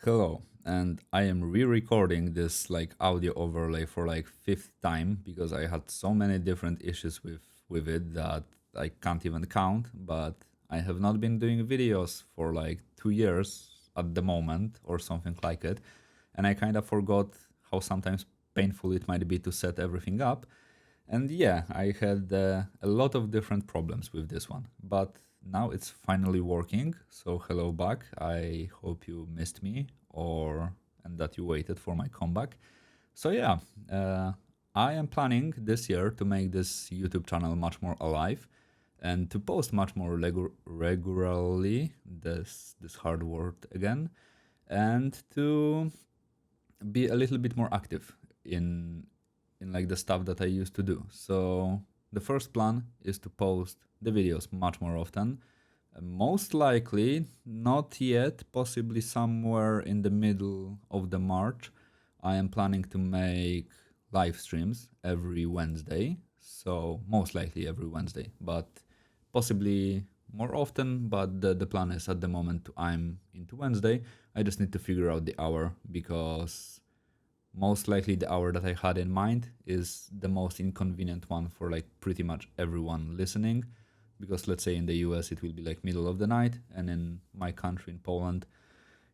Hello, and I am re-recording this like audio overlay for like fifth time because I had so many different issues with it that I can't even count, but I have not been doing videos for like 2 years at the moment or something like it, and I kind of forgot how sometimes painful it might be to set everything up. And yeah, I had a lot of different problems with this one, but now it's finally working. So hello back. I hope you missed me or and that you waited for my comeback. So yeah, uh, I am planning this year to make this YouTube channel much more alive and to post much more regularly. This hard word again, and to be a little bit more active in in like the stuff that I used to do. So the first plan is to post the videos much more often. Most likely not yet, possibly somewhere in the middle of the March. I am planning to make live streams every Wednesday. So most likely every Wednesday, but possibly more often. But the plan is at the moment I'm into Wednesday. I just need to figure out the hour because most likely the hour that I had in mind is the most inconvenient one for like pretty much everyone listening. Because let's say in the US it will be like middle of the night, and in my country in Poland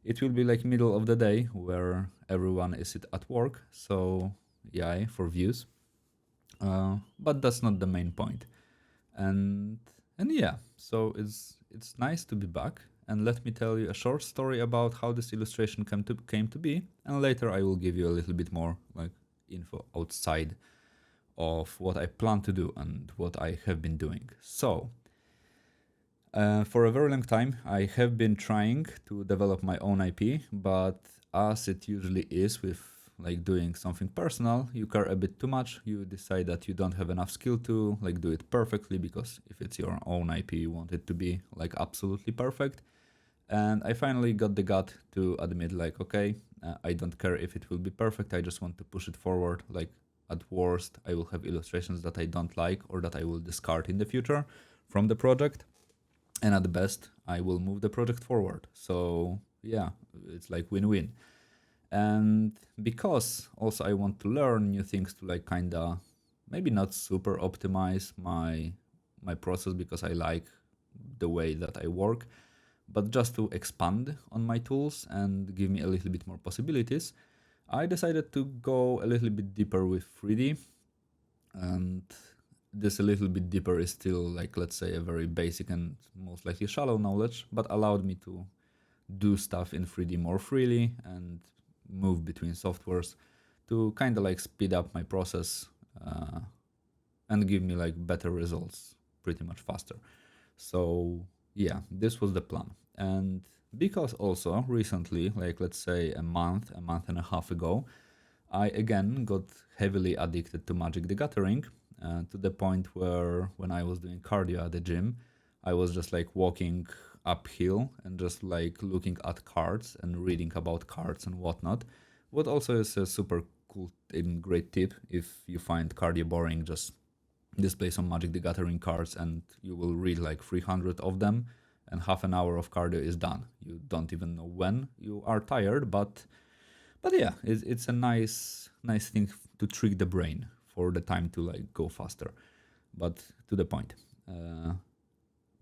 it will be like middle of the day where everyone is at work. So yeah, for views. But that's not the main point. And and yeah, so it's nice to be back. And let me tell you a short story about how this illustration came to be, and later I will give you a little bit more like info outside of what I plan to do and what I have been doing. So, for a very long time, I have been trying to develop my own IP, but as it usually is with like doing something personal, you care a bit too much. You decide that you don't have enough skill to like do it perfectly, because if it's your own IP, you want it to be like absolutely perfect. And I finally got the gut to admit like, okay, I don't care if it will be perfect. I just want to push it forward. Like at worst, I will have illustrations that I don't like or that I will discard in the future from the project, and at best I will move the project forward. So yeah, it's like win-win. And because also I want to learn new things to like kinda maybe not super optimize my process, because I like the way that I work, but just to expand on my tools and give me a little bit more possibilities, I decided to go a little bit deeper with 3D. And this a little bit deeper is still like, let's say, a very basic and most likely shallow knowledge, but allowed me to do stuff in 3D more freely and move between softwares to kind of like speed up my process, uh, and give me like better results pretty much faster. So yeah, this was the plan. And because also recently, like let's say a month and a half ago, I again got heavily addicted to Magic the Gathering, to the point where when I was doing cardio at the gym, I was just like walking uphill and just like looking at cards and reading about cards and whatnot. What also is a super cool and great tip: if you find cardio boring, just display some Magic the Gathering cards and you will read like 300 of them, and half an hour of cardio is done. You don't even know when you are tired, but yeah, it's a nice thing to trick the brain for the time to like go faster. But to the point.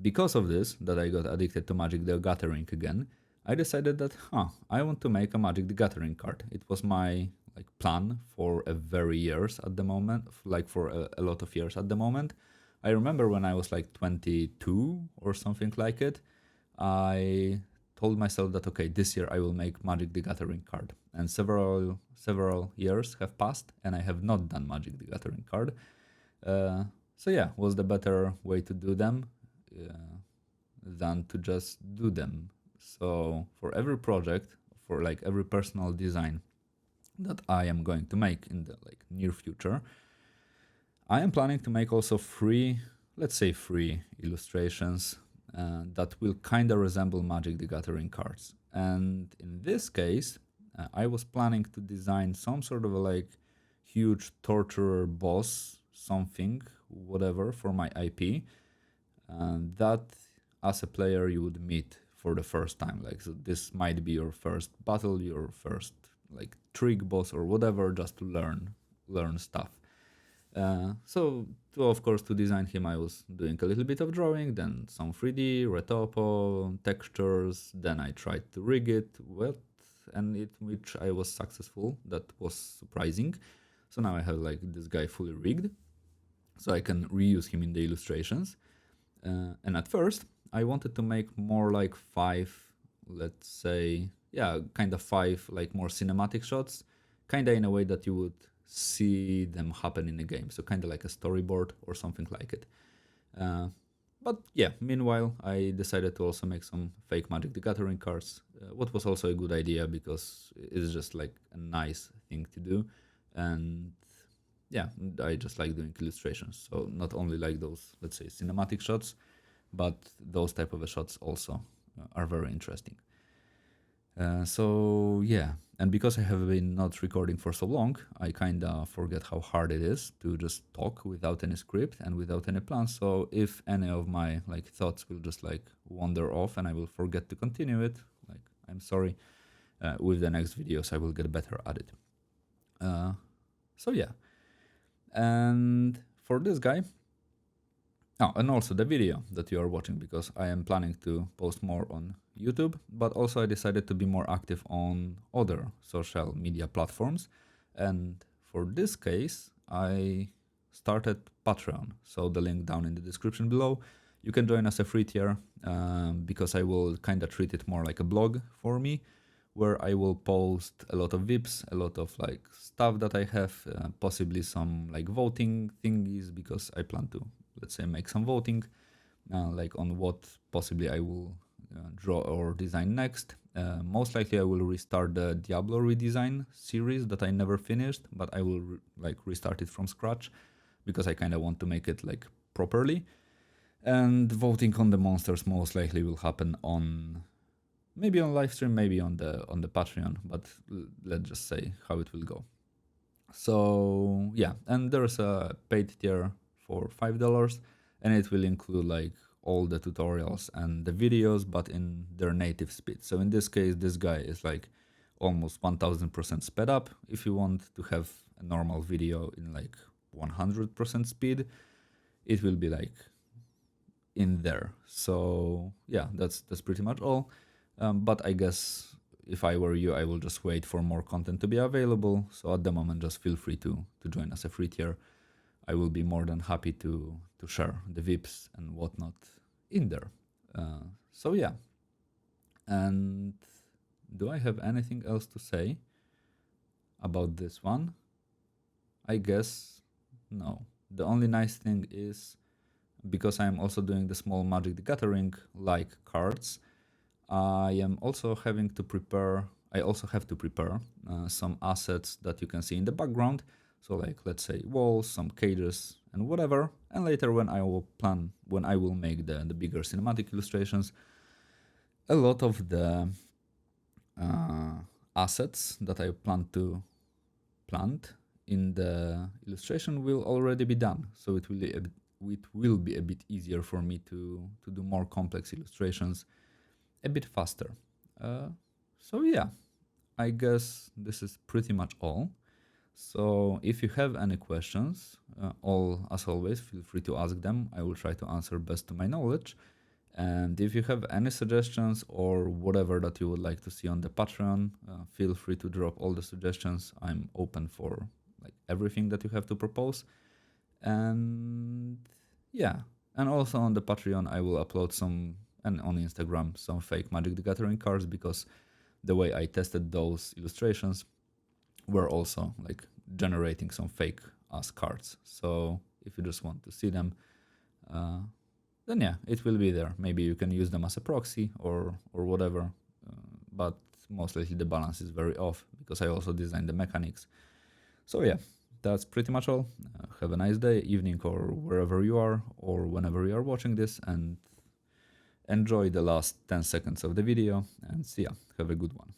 Because of this, that I got addicted to Magic the Gathering again, I decided that I want to make a Magic the Gathering card. It was my like plan for a very years at the moment, like for a lot of years at the moment. I remember when I was like 22 or something like it, I told myself that okay, this year I will make Magic the Gathering card. And several years have passed, and I have not done Magic the Gathering card. So yeah, was the better way to do them uh, than to just do them. So for every project, for like every personal design that I am going to make in the like near future, I am planning to make also free, let's say free illustrations that will kind of resemble Magic the Gathering cards. And in this case, I was planning to design some sort of a like huge torturer boss, something, whatever, for my IP, that as a player you would meet for the first time. Like, so this might be your first battle, your first like trig boss or whatever, just to learn stuff. So of course to design him I was doing a little bit of drawing, then some 3D, retopo, textures, then I tried to rig it, which I was successful. That was surprising. So now I have like this guy fully rigged, so I can reuse him in the illustrations. And at first I wanted to make more like 5, let's say, yeah, kind of 5 like more cinematic shots, kind of in a way that you would see them happen in the game, so kind of like a storyboard or something like it. But yeah, meanwhile I decided to also make some fake Magic the Gathering cards, what was also a good idea because it's just like a nice thing to do. And yeah, I just like doing illustrations, so not only like those, let's say, cinematic shots, but those type of shots also are very interesting. So yeah, and because I have been not recording for so long, I kinda forget how hard it is to just talk without any script and without any plan. So if any of my like thoughts will just like wander off and I will forget to continue it, like, I'm sorry. With the next videos I will get better at it. So yeah, and for this guy, and also the video that you are watching, because I am planning to post more on YouTube, but also I decided to be more active on other social media platforms. And for this case, I started Patreon. So the link down in the description below. You can join as a free tier, because I will kind of treat it more like a blog for me, where I will post a lot of VIPs, a lot of like stuff that I have, possibly some like voting thingies, because I plan to, let's say, make some voting, like on what possibly I will draw or design next. Most likely I will restart the Diablo redesign series that I never finished, but I will restart it from scratch because I kind of want to make it like properly. And voting on the monsters most likely will happen on maybe on live stream, maybe on the Patreon, but let's just say how it will go. So yeah, and there's a paid tier for $5, and it will include like all the tutorials and the videos, but in their native speed. So in this case, this guy is like almost 1000% sped up. If you want to have a normal video in like 100% speed, it will be like in there. So yeah, that's pretty much all. But I guess if I were you, I will just wait for more content to be available. So at the moment, just feel free to join as a free tier. I will be more than happy to share the VIPs and whatnot in there. So yeah. And do I have anything else to say about this one? I guess no. The only nice thing is, because I'm also doing the small Magic the Gathering like cards, I also have to prepare some assets that you can see in the background. So like, let's say walls, some cages and whatever. And later when I will make the bigger cinematic illustrations, a lot of the assets that I plan to plant in the illustration will already be done. So it will be a bit easier for me to do more complex illustrations a bit faster. So yeah, I guess this is pretty much all. So if you have any questions, as always, feel free to ask them. I will try to answer best to my knowledge. And if you have any suggestions or whatever that you would like to see on the Patreon, feel free to drop all the suggestions. I'm open for like everything that you have to propose. And yeah, and also on the Patreon, I will upload and on Instagram, some fake Magic the Gathering cards, because the way I tested those illustrations were also like generating some fake ass cards. So if you just want to see them, then yeah, it will be there. Maybe you can use them as a proxy or whatever, but most likely the balance is very off because I also designed the mechanics. So yeah, that's pretty much all. Have a nice day, evening, or wherever you are, or whenever you are watching this, and enjoy the last 10 seconds of the video, and see ya. Have a good one.